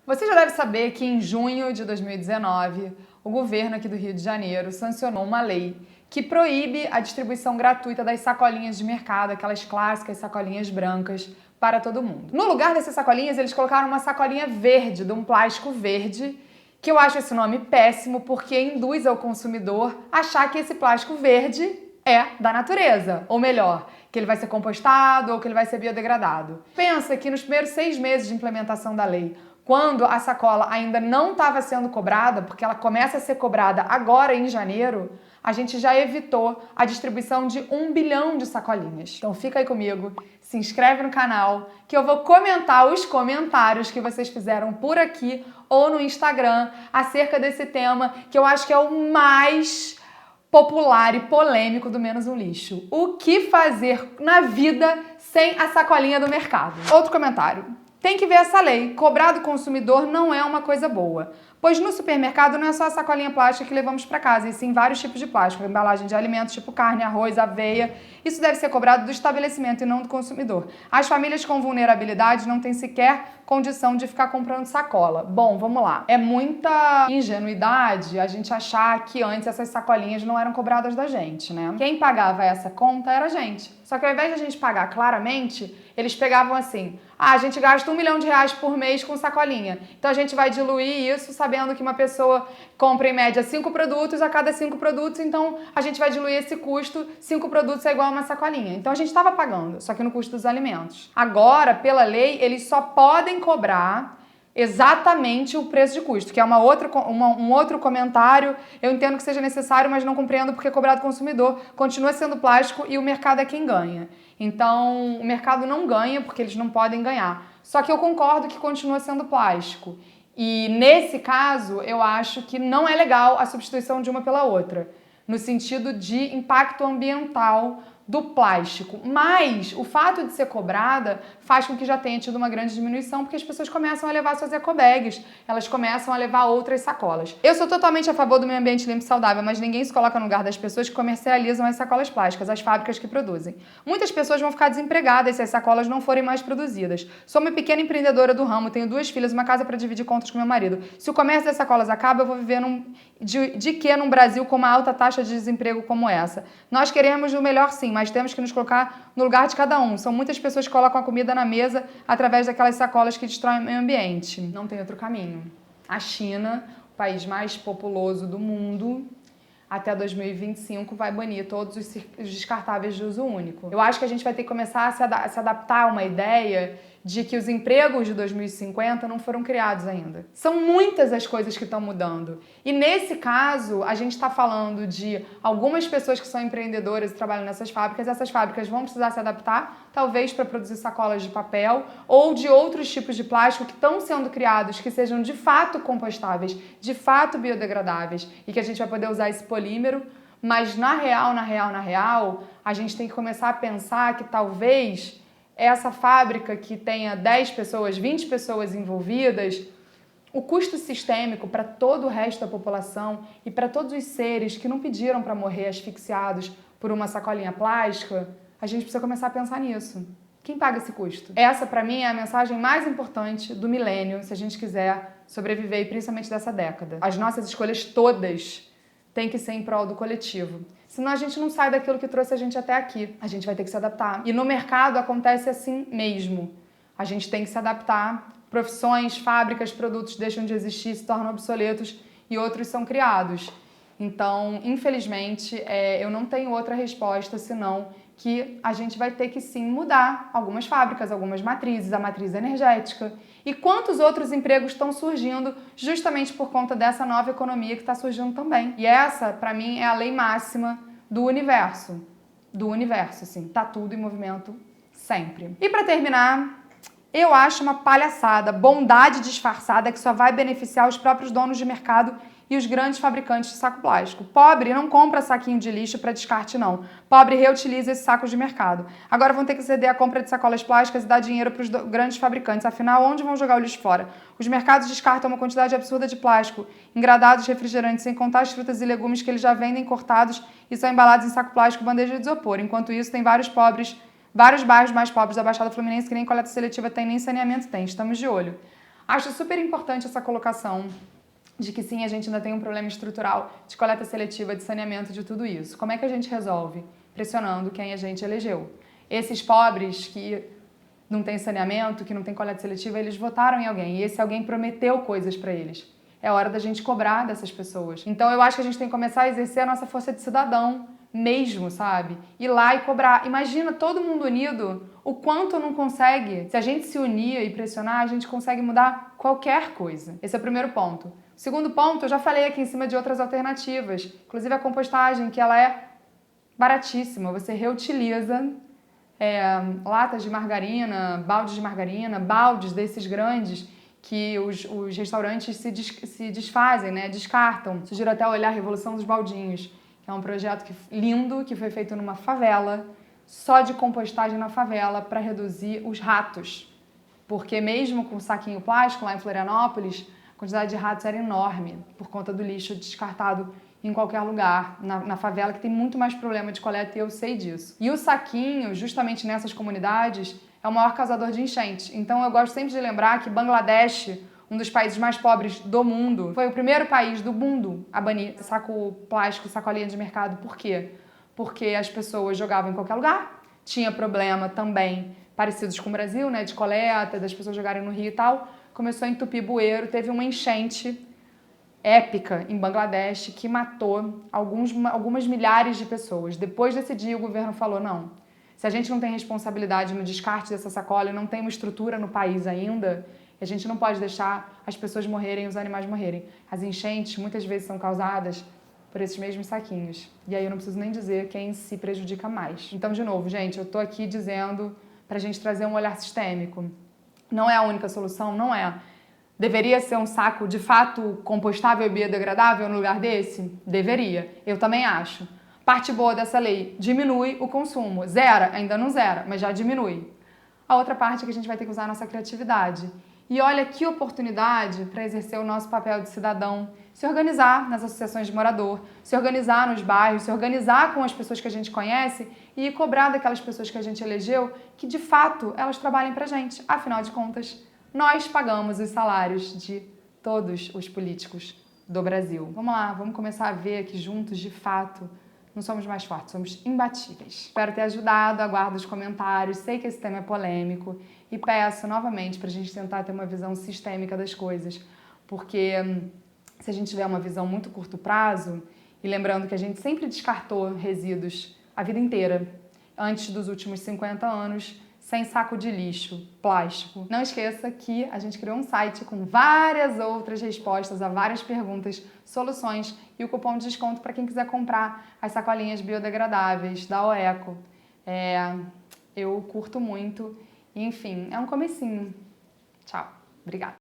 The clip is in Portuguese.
Você já deve saber que em junho de 2019, o governo aqui do Rio de Janeiro sancionou uma lei que proíbe a distribuição gratuita das sacolinhas de mercado, aquelas clássicas sacolinhas brancas, para todo mundo. No lugar dessas sacolinhas, eles colocaram uma sacolinha verde, de um plástico verde, que eu acho esse nome péssimo porque induz ao consumidor a achar que esse plástico verde é da natureza, ou melhor, que ele vai ser compostado ou que ele vai ser biodegradado. Pensa que nos primeiros 6 meses de implementação da lei, quando a sacola ainda não estava sendo cobrada, porque ela começa a ser cobrada agora em janeiro, a gente já evitou a distribuição de 1 bilhão de sacolinhas. Então fica aí comigo, se inscreve no canal, que eu vou comentar os comentários que vocês fizeram por aqui ou no Instagram acerca desse tema, que eu acho que é o mais popular e polêmico do Menos um Lixo. O que fazer na vida sem a sacolinha do mercado? Outro comentário. Tem que ver essa lei. Cobrar do consumidor não é uma coisa boa. Pois no supermercado não é só a sacolinha plástica que levamos para casa, e sim vários tipos de plástico, embalagem de alimentos tipo carne, arroz, aveia. Isso deve ser cobrado do estabelecimento e não do consumidor. As famílias com vulnerabilidade não têm sequer condição de ficar comprando sacola. Bom, vamos lá. É muita ingenuidade a gente achar que antes essas sacolinhas não eram cobradas da gente, né? Quem pagava essa conta era a gente. Só que ao invés de a gente pagar claramente, eles pegavam assim: a gente gasta R$1 milhão por mês com sacolinha. Então a gente vai diluir isso sabendo que uma pessoa compra em média 5 produtos, a cada 5 produtos, então a gente vai diluir esse custo, 5 produtos é igual a uma sacolinha. Então a gente estava pagando, só que no custo dos alimentos. Agora, pela lei, eles só podem cobrar exatamente o preço de custo, que é um outro comentário. Eu entendo que seja necessário, mas não compreendo porque cobrar do consumidor continua sendo plástico e o mercado é quem ganha. Então, o mercado não ganha porque eles não podem ganhar. Só que eu concordo que continua sendo plástico. E nesse caso, eu acho que não é legal a substituição de uma pela outra, no sentido de impacto ambiental do plástico. Mas o fato de ser cobrada faz com que já tenha tido uma grande diminuição, porque as pessoas começam a levar suas ecobags, elas começam a levar outras sacolas. Eu sou totalmente a favor do meio ambiente limpo e saudável, mas ninguém se coloca no lugar das pessoas que comercializam as sacolas plásticas, as fábricas que produzem. Muitas pessoas vão ficar desempregadas se as sacolas não forem mais produzidas. Sou uma pequena empreendedora do ramo, tenho 2 filhas, uma casa para dividir contas com meu marido. Se o comércio das sacolas acaba, eu vou viver de que num Brasil com uma alta taxa de desemprego como essa? Nós queremos o melhor sim, mas temos que nos colocar no lugar de cada um. São muitas pessoas que colocam a comida na mesa através daquelas sacolas que destroem o meio ambiente. Não tem outro caminho. A China, o país mais populoso do mundo, até 2025 vai banir todos os descartáveis de uso único. Eu acho que a gente vai ter que começar a se adaptar a uma ideia de que os empregos de 2050 não foram criados ainda. São muitas as coisas que estão mudando. E nesse caso, a gente está falando de algumas pessoas que são empreendedoras e trabalham nessas fábricas. Essas fábricas vão precisar se adaptar, talvez para produzir sacolas de papel ou de outros tipos de plástico que estão sendo criados, que sejam de fato compostáveis, de fato biodegradáveis, e que a gente vai poder usar esse polímero. Mas na real, a gente tem que começar a pensar que talvez essa fábrica que tenha 10 pessoas, 20 pessoas envolvidas, o custo sistêmico para todo o resto da população e para todos os seres que não pediram para morrer asfixiados por uma sacolinha plástica, a gente precisa começar a pensar nisso. Quem paga esse custo? Essa, para mim, é a mensagem mais importante do milênio, se a gente quiser sobreviver, e principalmente dessa década. As nossas escolhas todas têm que ser em prol do coletivo. Senão a gente não sai daquilo que trouxe a gente até aqui. A gente vai ter que se adaptar. E no mercado acontece assim mesmo. A gente tem que se adaptar. Profissões, fábricas, produtos deixam de existir, se tornam obsoletos e outros são criados. Então, infelizmente, eu não tenho outra resposta senão que a gente vai ter que sim mudar algumas fábricas, algumas matrizes, a matriz energética. E quantos outros empregos estão surgindo justamente por conta dessa nova economia que está surgindo também. E essa, para mim, é a lei máxima do universo. Do universo, sim. Tá tudo em movimento sempre. E para terminar, eu acho uma palhaçada, bondade disfarçada que só vai beneficiar os próprios donos de mercado e os grandes fabricantes de saco plástico. Pobre não compra saquinho de lixo para descarte, não. Pobre reutiliza esses sacos de mercado. Agora vão ter que ceder a compra de sacolas plásticas e dar dinheiro para os grandes fabricantes. Afinal, onde vão jogar o lixo fora? Os mercados descartam uma quantidade absurda de plástico, engradados, refrigerantes, sem contar as frutas e legumes que eles já vendem cortados e são embalados em saco plástico e bandeja de isopor. Enquanto isso, tem vários bairros mais pobres da Baixada Fluminense que nem coleta seletiva tem, nem saneamento tem. Estamos de olho. Acho super importante essa colocação de que sim, a gente ainda tem um problema estrutural de coleta seletiva, de saneamento, de tudo isso. Como é que a gente resolve? Pressionando quem a gente elegeu. Esses pobres que não têm saneamento, que não têm coleta seletiva, eles votaram em alguém e esse alguém prometeu coisas para eles. É hora da gente cobrar dessas pessoas. Então eu acho que a gente tem que começar a exercer a nossa força de cidadão mesmo, sabe? Ir lá e cobrar. Imagina todo mundo unido, o quanto não consegue. Se a gente se unir e pressionar, a gente consegue mudar qualquer coisa. Esse é o primeiro ponto. O segundo ponto, eu já falei aqui em cima de outras alternativas, inclusive a compostagem, que ela é baratíssima. Você reutiliza latas de margarina, baldes desses grandes que os restaurantes se desfazem, né? Descartam. Sugiro até olhar a Revolução dos Baldinhos, que é um projeto lindo que foi feito numa favela, só de compostagem na favela para reduzir os ratos. Porque mesmo com saquinho plástico lá em Florianópolis, a quantidade de ratos era enorme por conta do lixo descartado em qualquer lugar, na favela, que tem muito mais problema de coleta e eu sei disso. E o saquinho, justamente nessas comunidades, é o maior causador de enchente. Então eu gosto sempre de lembrar que Bangladesh, um dos países mais pobres do mundo, foi o primeiro país do mundo a banir saco plástico, sacolinha de mercado. Por quê? Porque as pessoas jogavam em qualquer lugar, tinha problema também parecidos com o Brasil, né, de coleta, das pessoas jogarem no rio e tal, começou a entupir bueiro, teve uma enchente épica em Bangladesh que matou algumas milhares de pessoas. Depois desse dia o governo falou, não, se a gente não tem responsabilidade no descarte dessa sacola e não tem uma estrutura no país ainda, a gente não pode deixar as pessoas morrerem e os animais morrerem. As enchentes muitas vezes são causadas por esses mesmos saquinhos. E aí eu não preciso nem dizer quem se prejudica mais. Então, de novo, gente, eu tô aqui dizendo pra gente trazer um olhar sistêmico. Não é a única solução, não é. Deveria ser um saco de fato compostável e biodegradável no lugar desse? Deveria. Eu também acho. Parte boa dessa lei, diminui o consumo. Zera, ainda não zera, mas já diminui. A outra parte é que a gente vai ter que usar a nossa criatividade. E olha que oportunidade para exercer o nosso papel de cidadão, se organizar nas associações de morador, se organizar nos bairros, se organizar com as pessoas que a gente conhece e cobrar daquelas pessoas que a gente elegeu que, de fato, elas trabalhem pra gente. Afinal de contas, nós pagamos os salários de todos os políticos do Brasil. Vamos lá, vamos começar a ver que juntos, de fato, não somos mais fortes, somos imbatíveis. Espero ter ajudado, aguardo os comentários, sei que esse tema é polêmico e peço novamente para a gente tentar ter uma visão sistêmica das coisas, porque se a gente tiver uma visão muito curto prazo, e lembrando que a gente sempre descartou resíduos a vida inteira, antes dos últimos 50 anos, sem saco de lixo, plástico. Não esqueça que a gente criou um site com várias outras respostas a várias perguntas, soluções e o cupom de desconto para quem quiser comprar as sacolinhas biodegradáveis da Oeco. Eu curto muito e, enfim, é um comecinho. Tchau, obrigada.